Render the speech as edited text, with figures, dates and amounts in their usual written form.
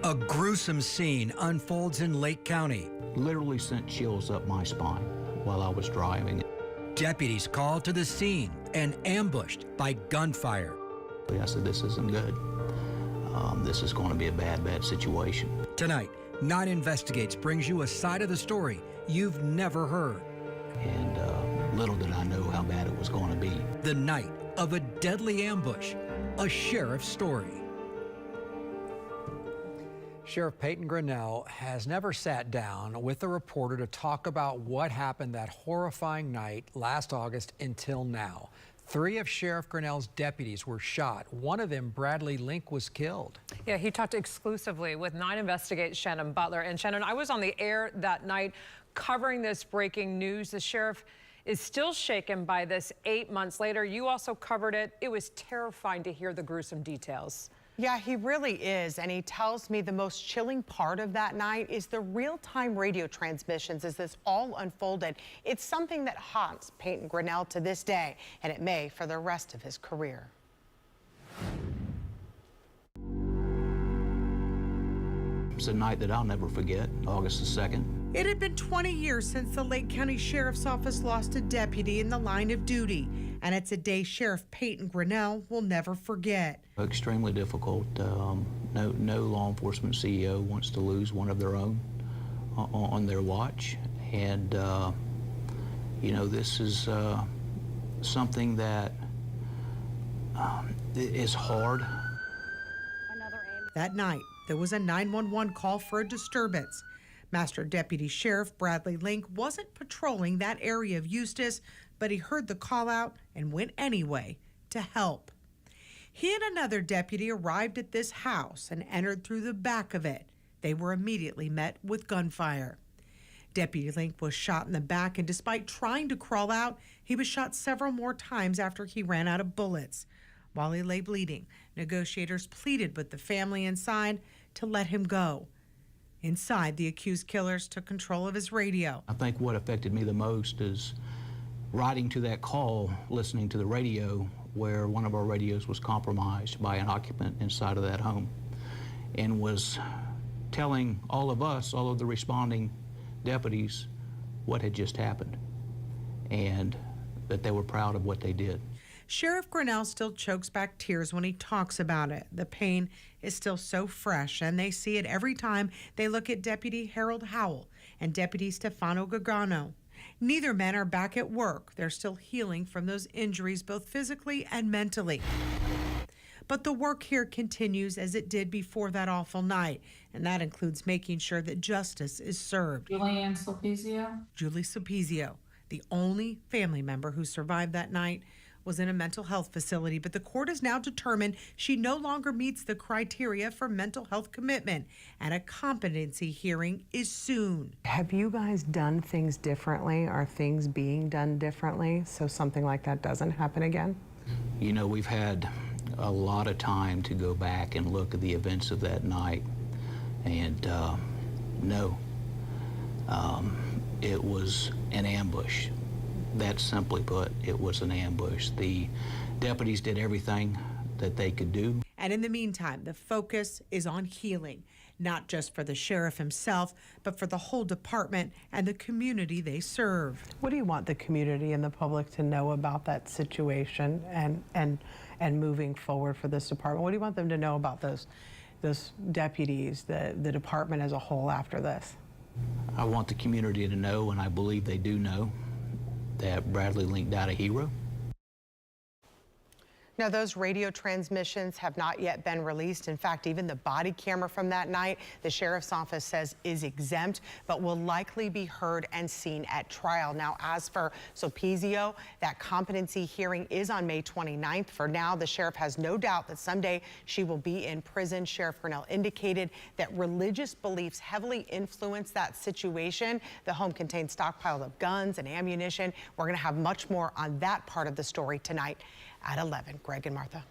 A gruesome scene unfolds in Lake County. Literally sent chills up my spine while I was driving. Deputies called to the scene and ambushed by gunfire. I said, this isn't good. This is going to be a bad, bad situation. Tonight, 9 Investigates brings you a side of the story you've never heard. And little did I know how bad it was going to be. The night of a deadly ambush, a sheriff's story. Sheriff Peyton Grinnell has never sat down with a reporter to talk about what happened that horrifying night last August until now. 3 of Sheriff Grinnell's deputies were shot. One of them, Bradley Link, was killed. Yeah, he talked exclusively with 9 Investigates' Shannon Butler. And Shannon, I was on the air that night covering this breaking news. The sheriff is still shaken by this 8 months later. You also covered it. It was terrifying to hear the gruesome details. Yeah, he really is. And he tells me the most chilling part of that night is the real-time radio transmissions as this all unfolded. It's something that haunts Peyton Grinnell to this day, and it may for the rest of his career. It's a night that I'll never forget, August the 2nd. It had been 20 years since the Lake County Sheriff's Office lost a deputy in the line of duty, and it's a day Sheriff Peyton Grinnell will never forget. Extremely difficult. No law enforcement CEO wants to lose one of their own on their watch, and you know, this is something that is hard. That night, there was a 911 call for a disturbance. Master Deputy Sheriff Bradley Link wasn't patrolling that area of Eustis, but he heard the call out and went anyway to help. He and another deputy arrived at this house and entered through the back of it. They were immediately met with gunfire. Deputy Link was shot in the back, and despite trying to crawl out, he was shot several more times after he ran out of bullets. While he lay bleeding, negotiators pleaded with the family inside to let him go. Inside, the accused killers took control of his radio. I think what affected me the most is riding to that call, listening to the radio where one of our radios was compromised by an occupant inside of that home, and was telling all of us, all of the responding deputies, what had just happened, and that they were proud of what they did. Sheriff Grinnell still chokes back tears when he talks about it. The pain is still so fresh, and they see it every time they look at Deputy Harold Howell and Deputy Stefano Gagano. Neither men are back at work. They're still healing from those injuries, both physically and mentally. But the work here continues as it did before that awful night, and that includes making sure that justice is served. Julie Sulpizio, the only family member who survived that night, was in a mental health facility, but the court has now determined she no longer meets the criteria for mental health commitment, and a competency hearing is soon. Have you guys done things differently? Are things being done differently so something like that doesn't happen again? You know, we've had a lot of time to go back and look at the events of that night, and no, it was an ambush. That simply put, it was an ambush. The deputies did everything that they could do. And in the meantime, the focus is on healing, not just for the sheriff himself, but for the whole department and the community they serve. What do you want the community and the public to know about that situation and moving forward for this department? What do you want them to know about those deputies, the department as a whole after this? I want the community to know, and I believe they do know, that Bradley Link died a hero. Now, those radio transmissions have not yet been released. In fact, even the body camera from that night, the sheriff's office says is exempt, but will likely be heard and seen at trial. Now, as for Sulpizio, that competency hearing is on May 29th. For now, the sheriff has no doubt that someday she will be in prison. Sheriff Grinnell indicated that religious beliefs heavily influence that situation. The home contains stockpiles of guns and ammunition. We're going to have much more on that part of the story tonight at 11. Greg and Martha.